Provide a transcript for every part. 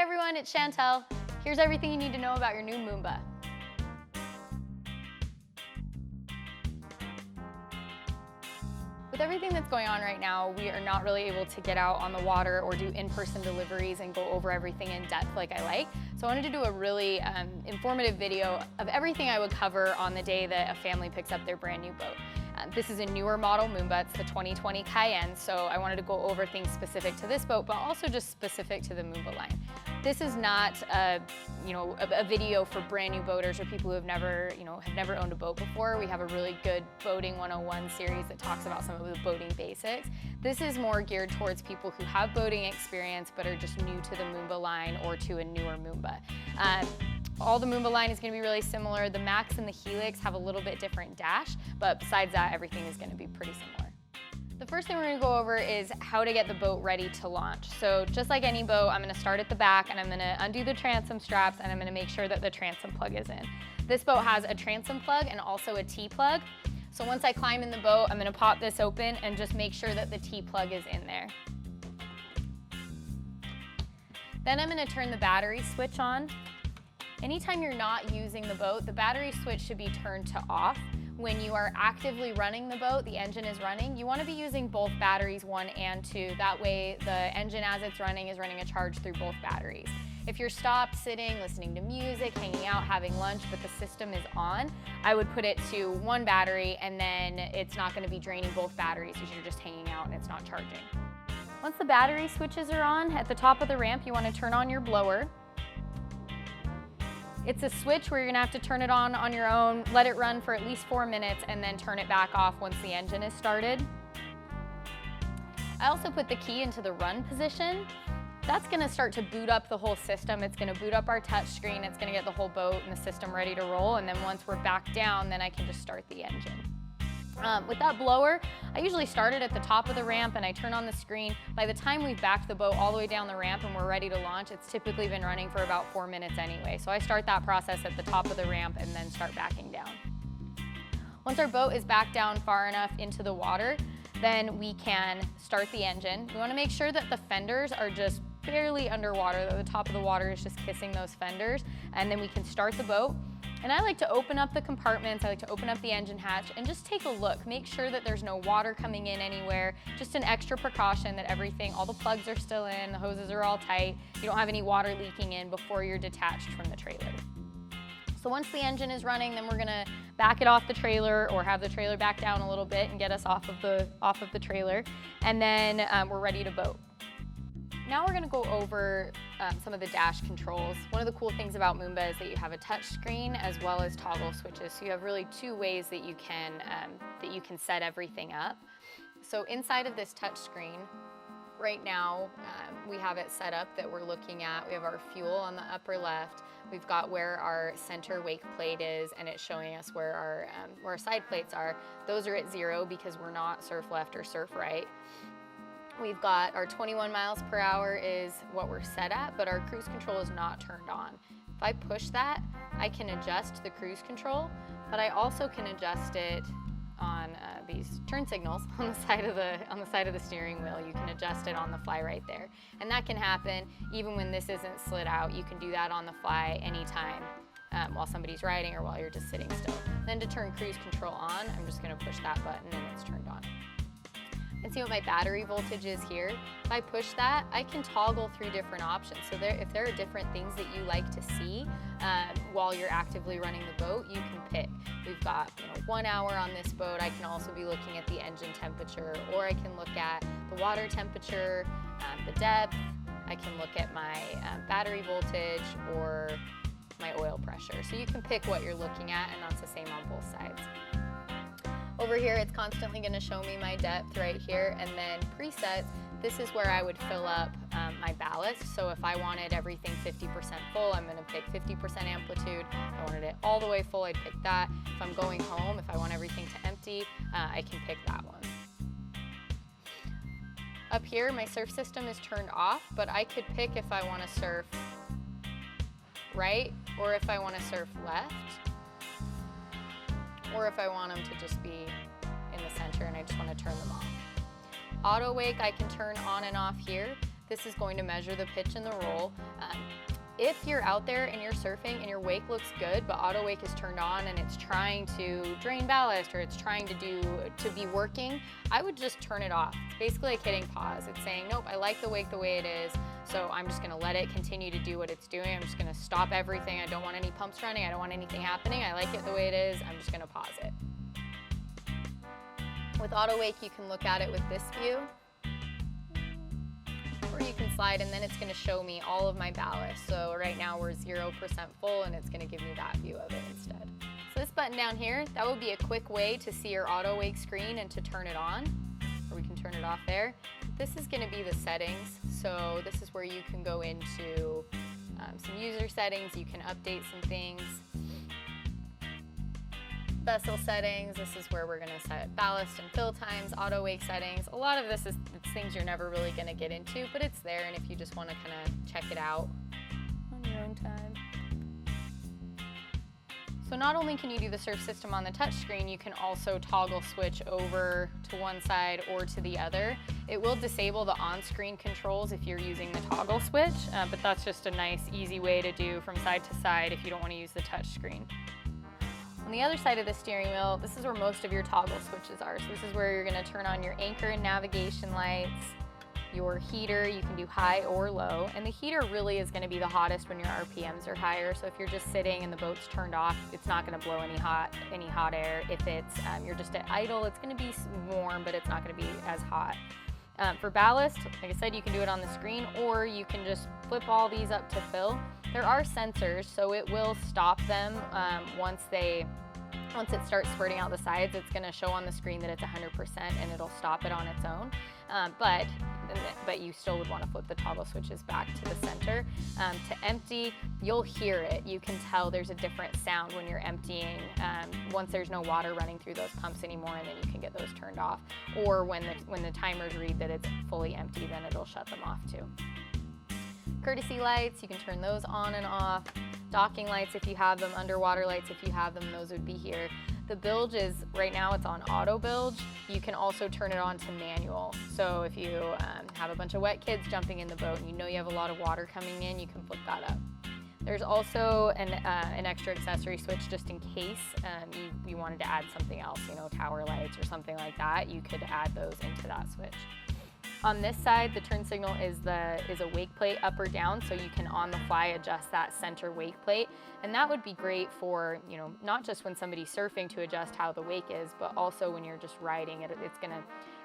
everyone, it's Chantel. Here's everything you need to know about your new Moomba. With everything that's going on right now, we are not really able to get out on the water or do in-person deliveries and go over everything in depth like I like. So I wanted to do a really informative video of everything I would cover on the day that a family picks up their brand new boat. This is a newer model Moomba, it's the 2020 Cayenne, so I wanted to go over things specific to this boat, but also just specific to the Moomba line. This is not a video for brand new boaters or people who have never owned a boat before. We have a really good Boating 101 series that talks about some of the boating basics. This is more geared towards people who have boating experience but are just new to the Moomba line or to a newer Moomba. All the Moomba line is going to be really similar. The Max and the Helix have a little bit different dash, but besides that, everything is going to be pretty similar. The first thing we're going to go over is how to get the boat ready to launch. So just like any boat, I'm going to start at the back and I'm going to undo the transom straps and I'm going to make sure that the transom plug is in. This boat has a transom plug and also a T-plug. So once I climb in the boat, I'm going to pop this open and just make sure that the T-plug is in there. Then I'm going to turn the battery switch on. Anytime you're not using the boat, the battery switch should be turned to off. When you are actively running the boat, the engine is running, you want to be using both batteries 1 and 2. That way the engine as it's running is running a charge through both batteries. If you're stopped, sitting, listening to music, hanging out, having lunch, but the system is on, I would put it to 1 battery and then it's not going to be draining both batteries because you're just hanging out and it's not charging. Once the battery switches are on, at the top of the ramp you want to turn on your blower. It's a switch where you're gonna have to turn it on your own, let it run for at least 4 minutes, and then turn it back off once the engine is started. I also put the key into the run position. That's gonna start to boot up the whole system. It's gonna boot up our touch screen. It's gonna get the whole boat and the system ready to roll, and then once we're back down, then I can just start the engine. With that blower, I usually start it at the top of the ramp and I turn on the screen. By the time we've backed the boat all the way down the ramp and we're ready to launch, it's typically been running for about 4 minutes anyway. So I start that process at the top of the ramp and then start backing down. Once our boat is back down far enough into the water, then we can start the engine. We want to make sure that the fenders are just barely underwater, that the top of the water is just kissing those fenders, and then we can start the boat. And I like to open up the compartments, I like to open up the engine hatch and just take a look. Make sure that there's no water coming in anywhere. Just an extra precaution that everything, all the plugs are still in, the hoses are all tight, you don't have any water leaking in before you're detached from the trailer. So once the engine is running, then we're gonna back it off the trailer or have the trailer back down a little bit and get us off of the trailer. And then we're ready to boat. Now we're going to go over some of the dash controls. One of the cool things about Moomba is that you have a touch screen as well as toggle switches. So you have really 2 ways that you can set everything up. So inside of this touch screen, right now we have it set up that we're looking at. We have our fuel on the upper left. We've got where our center wake plate is, and it's showing us where our side plates are. Those are at 0 because we're not surf left or surf right. We've got our 21 miles per hour is what we're set at, but our cruise control is not turned on. If I push that, I can adjust the cruise control, but I also can adjust it on these turn signals on the side of the steering wheel. You can adjust it on the fly right there. And that can happen even when this isn't slid out. You can do that on the fly anytime while somebody's riding or while you're just sitting still. Then to turn cruise control on, I'm just gonna push that button and it's turned on. And see what my battery voltage is here. If I push that, I can toggle through different options. So if there are different things that you like to see while you're actively running the boat, you can pick. We've got 1 hour on this boat. I can also be looking at the engine temperature, or I can look at the water temperature, the depth. I can look at my battery voltage or my oil pressure. So you can pick what you're looking at, and that's the same on both sides. Over here, it's constantly going to show me my depth right here, and then presets, this is where I would fill up my ballast. So if I wanted everything 50% full, I'm going to pick 50% amplitude. If I wanted it all the way full, I'd pick that. If I'm going home, if I want everything to empty, I can pick that one. Up here, my surf system is turned off, but I could pick if I want to surf right or if I want to surf left, or if I want them to just be in the center and I just want to turn them off. Auto wake I can turn on and off here. This is going to measure the pitch and the roll. If you're out there and you're surfing and your wake looks good, but auto wake is turned on and it's trying to drain ballast or it's trying to be working, I would just turn it off. It's basically like hitting pause. It's saying, nope, I like the wake the way it is, so I'm just gonna let it continue to do what it's doing. I'm just gonna stop everything. I don't want any pumps running. I don't want anything happening. I like it the way it is. I'm just gonna pause it. With auto wake, you can look at it with this view, or you can slide, and then it's going to show me all of my ballast. So right now we're 0% full, and it's going to give me that view of it instead. So this button down here, that would be a quick way to see your auto wake screen and to turn it on, or we can turn it off there. This is going to be the settings. So this is where you can go into some user settings. You can update some things. Vessel settings, this is where we're going to set ballast and fill times, auto wake settings. A lot of this is things you're never really going to get into, but it's there, and if you just want to kind of check it out on your own time. So not only can you do the surf system on the touch screen, you can also toggle switch over to one side or to the other. It will disable the on-screen controls if you're using the toggle switch, but that's just a nice, easy way to do from side to side if you don't want to use the touch screen. On the other side of the steering wheel, this is where most of your toggle switches are. So this is where you're going to turn on your anchor and navigation lights, your heater, you can do high or low, and the heater really is going to be the hottest when your RPMs are higher. So if you're just sitting and the boat's turned off, it's not going to blow any hot air. If it's you're just at idle, it's going to be warm, but it's not going to be as hot. For ballast, like I said, you can do it on the screen, or you can just flip all these up to fill. There are sensors, so it will stop them once it starts spurting out the sides. It's going to show on the screen that it's 100%, and it'll stop it on its own. But you still would want to flip the toggle switches back to the center. To empty, you'll hear it. You can tell there's a different sound when you're emptying once there's no water running through those pumps anymore, and then you can get those turned off. Or when the timers read that it's fully empty, then it'll shut them off too. Courtesy lights, you can turn those on and off. Docking lights if you have them, underwater lights if you have them, those would be here. The bilge is, right now it's on auto bilge. You can also turn it on to manual. So if you have a bunch of wet kids jumping in the boat and you know you have a lot of water coming in, you can flip that up. There's also an extra accessory switch just in case you wanted to add something else, tower lights or something like that. You could add those into that switch. On this side, the turn signal is a wake plate up or down, so you can on the fly adjust that center wake plate. And that would be great for, not just when somebody's surfing to adjust how the wake is, but also when you're just riding it. It's going to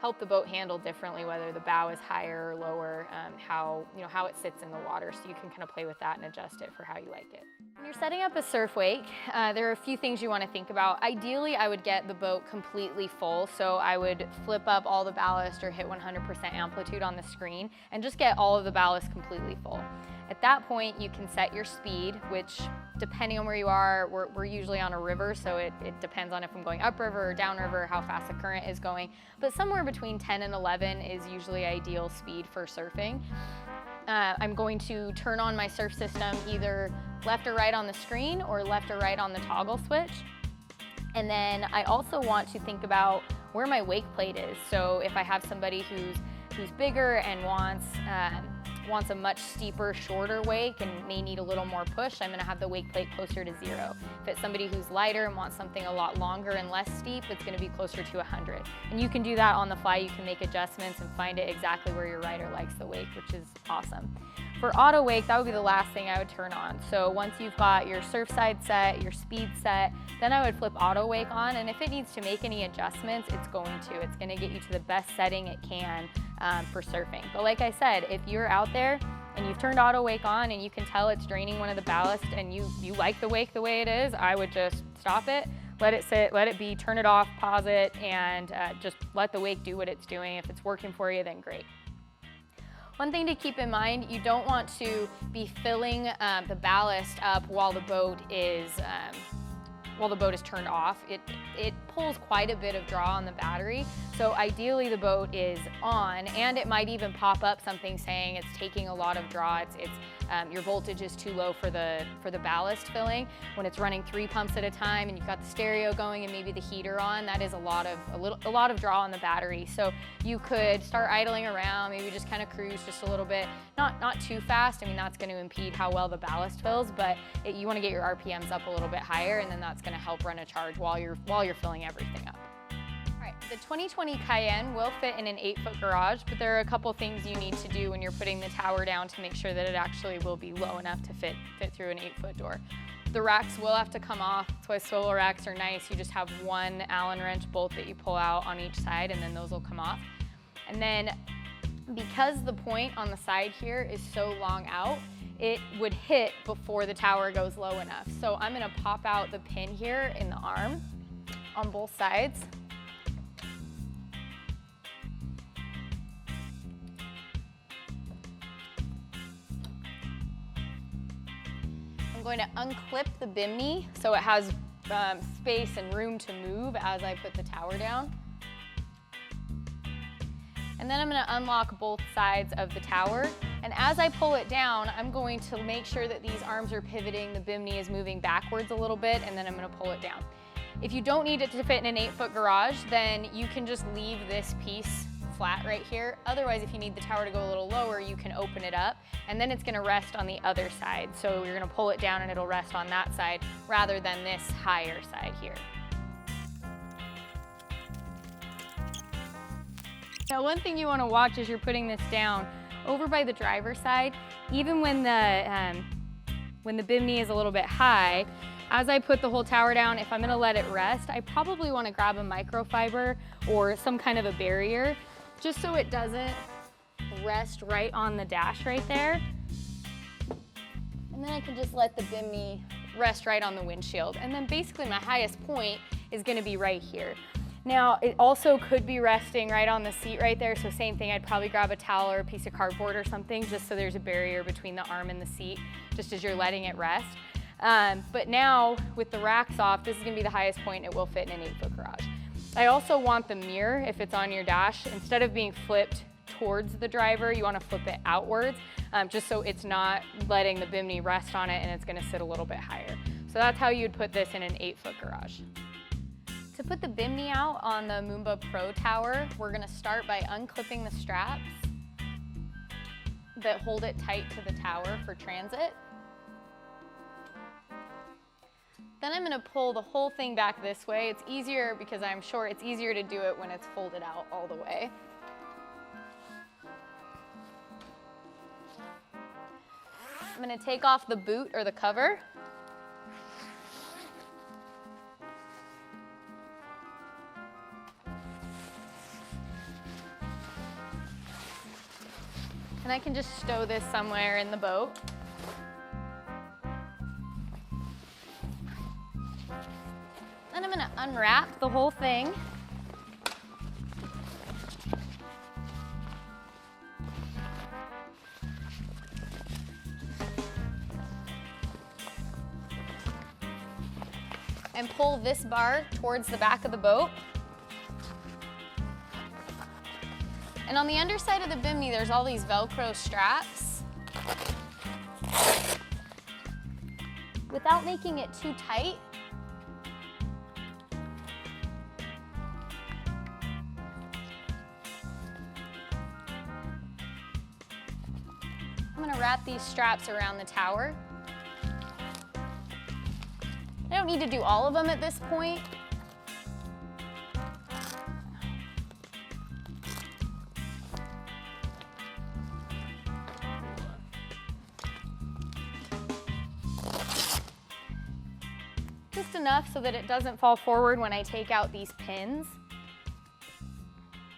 help the boat handle differently, whether the bow is higher or lower, how it sits in the water. So you can kind of play with that and adjust it for how you like it. When you're setting up a surf wake, there are a few things you want to think about. Ideally, I would get the boat completely full, so I would flip up all the ballast or hit 100% amplitude on the screen and just get all of the ballast completely full. At that point, you can set your speed, which depending on where you are, we're usually on a river, so it depends on if I'm going upriver or downriver, how fast the current is going. But somewhere between 10 and 11 is usually ideal speed for surfing. I'm going to turn on my surf system either left or right on the screen or left or right on the toggle switch. And then I also want to think about where my wake plate is. So if I have somebody who's bigger and wants a much steeper, shorter wake and may need a little more push, I'm going to have the wake plate closer to 0. If it's somebody who's lighter and wants something a lot longer and less steep, it's going to be closer to 100. And you can do that on the fly. You can make adjustments and find it exactly where your rider likes the wake, which is awesome. For auto wake, that would be the last thing I would turn on. So once you've got your surf side set, your speed set, then I would flip auto wake on, and if it needs to make any adjustments, it's going to. It's going to get you to the best setting it can for surfing. But like I said, if you're out there and you've turned auto wake on and you can tell it's draining one of the ballast and you like the wake the way it is, I would just stop it, let it sit, let it be, turn it off, pause it, and just let the wake do what it's doing. If it's working for you, then great. One thing to keep in mind, you don't want to be filling the ballast up while the boat is turned off. It pulls quite a bit of draw on the battery, so ideally the boat is on, and it might even pop up something saying it's taking a lot of draw, it's your voltage is too low for the ballast filling. When it's running 3 pumps at a time and you've got the stereo going and maybe the heater on, that is a lot of draw on the battery. So you could start idling around, maybe just kind of cruise just a little bit, not too fast. I mean, that's going to impede how well the ballast fills, but you want to get your RPMs up a little bit higher, and then that's going to help run a charge while you're filling everything up. The 2020 Cayenne will fit in an 8-foot garage, but there are a couple things you need to do when you're putting the tower down to make sure that it actually will be low enough to fit through an 8-foot door. The racks will have to come off. That's why swivel racks are nice. You just have one Allen wrench bolt that you pull out on each side, and then those will come off. And then because the point on the side here is so long out, it would hit before the tower goes low enough. So I'm going to pop out the pin here in the arm on both sides. I'm going to unclip the BIMINI so it has space and room to move as I put the tower down. And then I'm going to unlock both sides of the tower. And as I pull it down, I'm going to make sure that these arms are pivoting, the BIMINI is moving backwards a little bit, and then I'm going to pull it down. If you don't need it to fit in an 8-foot garage, then you can just leave this piece flat right here. Otherwise, if you need the tower to go a little lower, you can open it up, and then it's going to rest on the other side. So you're going to pull it down and it'll rest on that side rather than this higher side here. Now, one thing you want to watch as you're putting this down, over by the driver's side, even when the BIMINI is a little bit high, as I put the whole tower down, if I'm going to let it rest, I probably want to grab a microfiber or some kind of a barrier, just so it doesn't rest right on the dash right there. And then I can just let the BIMINI rest right on the windshield. And then basically my highest point is going to be right here. Now, it also could be resting right on the seat right there, so same thing, I'd probably grab a towel or a piece of cardboard or something just so there's a barrier between the arm and the seat, just as you're letting it rest. But now, with the racks off, this is going to be the highest point it will fit in an 8-foot garage. I also want the mirror, if it's on your dash, instead of being flipped towards the driver, you want to flip it outwards, just so it's not letting the BIMINI rest on it and it's going to sit a little bit higher. So that's how you'd put this in an 8-foot garage. To put the BIMINI out on the Moomba Pro tower, we're going to start by unclipping the straps that hold it tight to the tower for transit. Then I'm going to pull the whole thing back this way. It's easier because I'm sure it's easier to do it when it's folded out all the way. I'm going to take off the boot or the cover. And I can just stow this somewhere in the boat. Then I'm going to unwrap the whole thing. And pull this bar towards the back of the boat. And on the underside of the BIMINI, there's all these Velcro straps. Without making it too tight, I'm going to wrap these straps around the tower. I don't need to do all of them at this point. Just enough so that it doesn't fall forward when I take out these pins.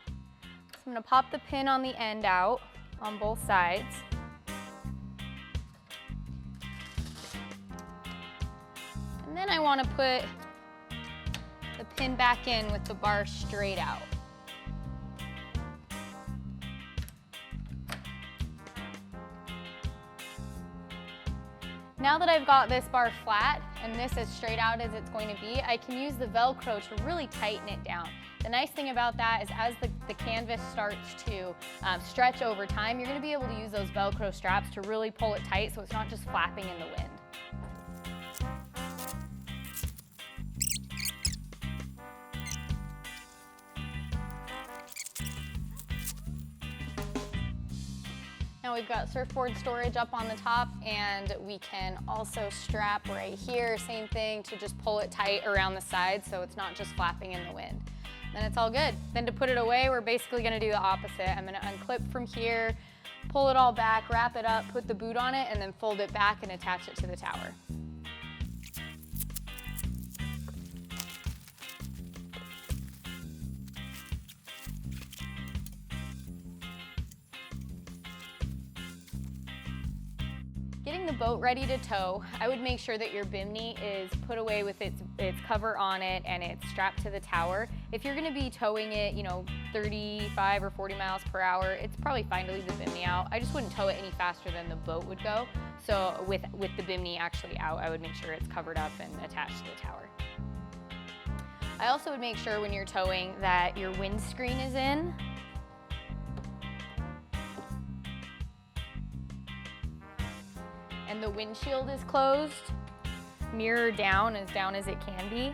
So I'm going to pop the pin on the end out on both sides. And then I want to put the pin back in with the bar straight out. Now that I've got this bar flat and this as straight out as it's going to be, I can use the Velcro to really tighten it down. The nice thing about that is as the canvas starts to stretch over time, you're going to be able to use those Velcro straps to really pull it tight so it's not just flapping in the wind. Now we've got surfboard storage up on the top, and we can also strap right here, same thing, to just pull it tight around the side so it's not just flapping in the wind. Then it's all good. Then to put it away, we're basically gonna do the opposite. I'm gonna unclip from here, pull it all back, wrap it up, put the boot on it, and then fold it back and attach it to the tower. Getting the boat ready to tow, I would make sure that your bimini is put away with its cover on it and it's strapped to the tower. If you're gonna be towing it, 35 or 40 miles per hour, it's probably fine to leave the bimini out. I just wouldn't tow it any faster than the boat would go. So with the bimini actually out, I would make sure it's covered up and attached to the tower. I also would make sure when you're towing that your windscreen is in. And the windshield is closed, mirror down as it can be.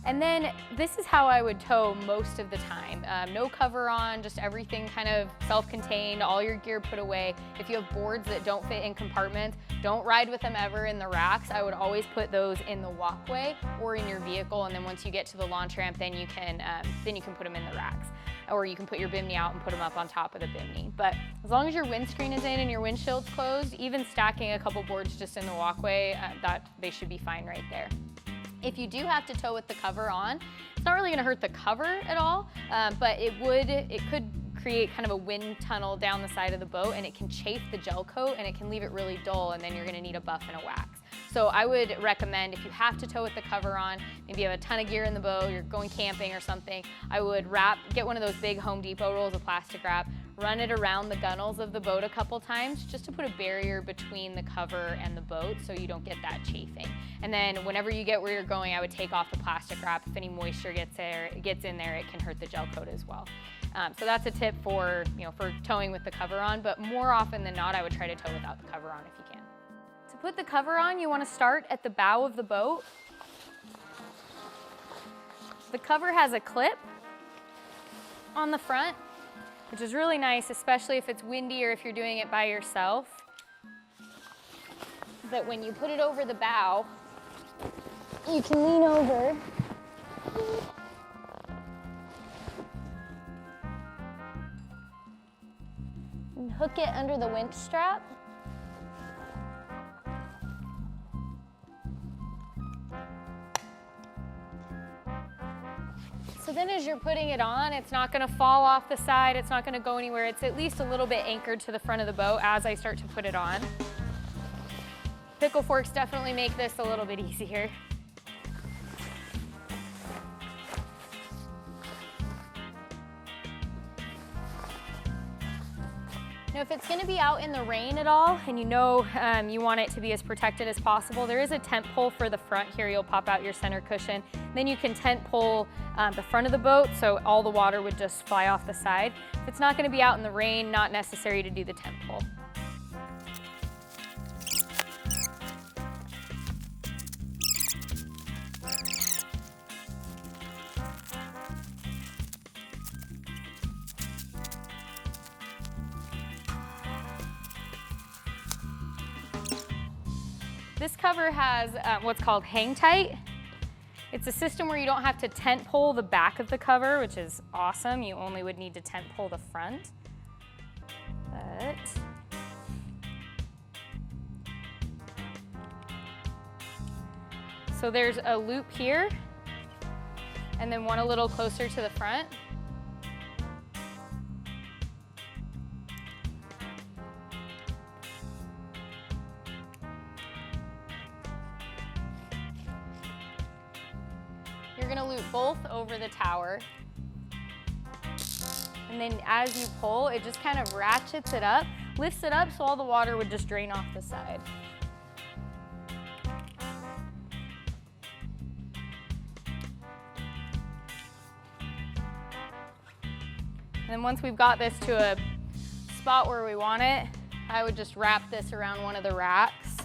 And then this is how I would tow most of the time. No cover on, just everything kind of self-contained, all your gear put away. If you have boards that don't fit in compartments, don't ride with them ever in the racks. I would always put those in the walkway or in your vehicle, and then once you get to the launch ramp, then you can put them in the racks. Or you can put your bimini out and put them up on top of the bimini. But as long as your windscreen is in and your windshield's closed, even stacking a couple boards just in the walkway, they should be fine right there. If you do have to tow with the cover on, it's not really gonna hurt the cover at all, but it could create kind of a wind tunnel down the side of the boat, and it can chafe the gel coat and it can leave it really dull, and then you're gonna need a buff and a wax. So I would recommend, if you have to tow with the cover on, maybe you have a ton of gear in the boat, you're going camping or something, I would get one of those big Home Depot rolls of plastic wrap, run it around the gunnels of the boat a couple times just to put a barrier between the cover and the boat so you don't get that chafing. And then whenever you get where you're going, I would take off the plastic wrap. If any moisture gets in there, it can hurt the gel coat as well. So that's a tip for towing with the cover on, but more often than not, I would try to tow without the cover on if you can. To put the cover on, you want to start at the bow of the boat. The cover has a clip on the front, which is really nice, especially if it's windy or if you're doing it by yourself. That when you put it over the bow, you can lean over and hook it under the winch strap. So then as you're putting it on, it's not gonna fall off the side, it's not gonna go anywhere. It's at least a little bit anchored to the front of the boat as I start to put it on. Pickle forks definitely make this a little bit easier. Now, if it's gonna be out in the rain at all, and you want it to be as protected as possible, there is a tent pole for the front here. You'll pop out your center cushion. Then you can tent pole the front of the boat so all the water would just fly off the side. If it's not gonna be out in the rain, not necessary to do the tent pole. This cover has what's called hang tight. It's a system where you don't have to tent pole the back of the cover, which is awesome. You only would need to tent pole the front. So there's a loop here, and then one a little closer to the front. You're gonna loop both over the tower. And then as you pull, it just kind of ratchets it up, lifts it up so all the water would just drain off the side. And then once we've got this to a spot where we want it, I would just wrap this around one of the racks.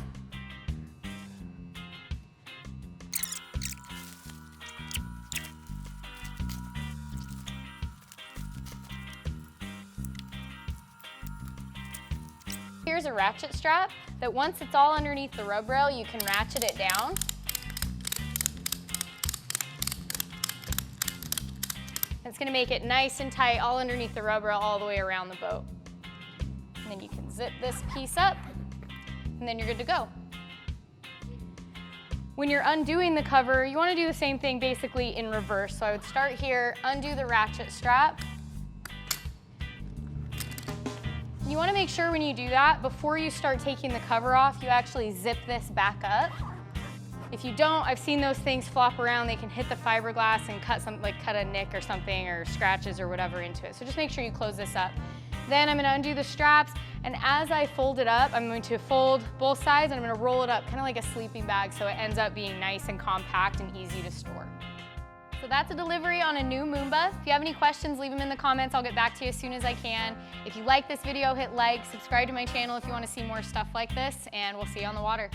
Here's a ratchet strap that once it's all underneath the rub rail, you can ratchet it down. It's gonna make it nice and tight all underneath the rub rail all the way around the boat. And then you can zip this piece up, and then you're good to go. When you're undoing the cover, you wanna do the same thing basically in reverse. So I would start here, undo the ratchet strap. You wanna make sure when you do that, before you start taking the cover off, you actually zip this back up. If you don't, I've seen those things flop around. They can hit the fiberglass and cut a nick or something, or scratches or whatever into it. So just make sure you close this up. Then I'm gonna undo the straps, and as I fold it up, I'm going to fold both sides and I'm gonna roll it up kind of like a sleeping bag so it ends up being nice and compact and easy to store. So that's a delivery on a new Moomba. If you have any questions, leave them in the comments. I'll get back to you as soon as I can. If you like this video, hit like, subscribe to my channel if you want to see more stuff like this, and we'll see you on the water.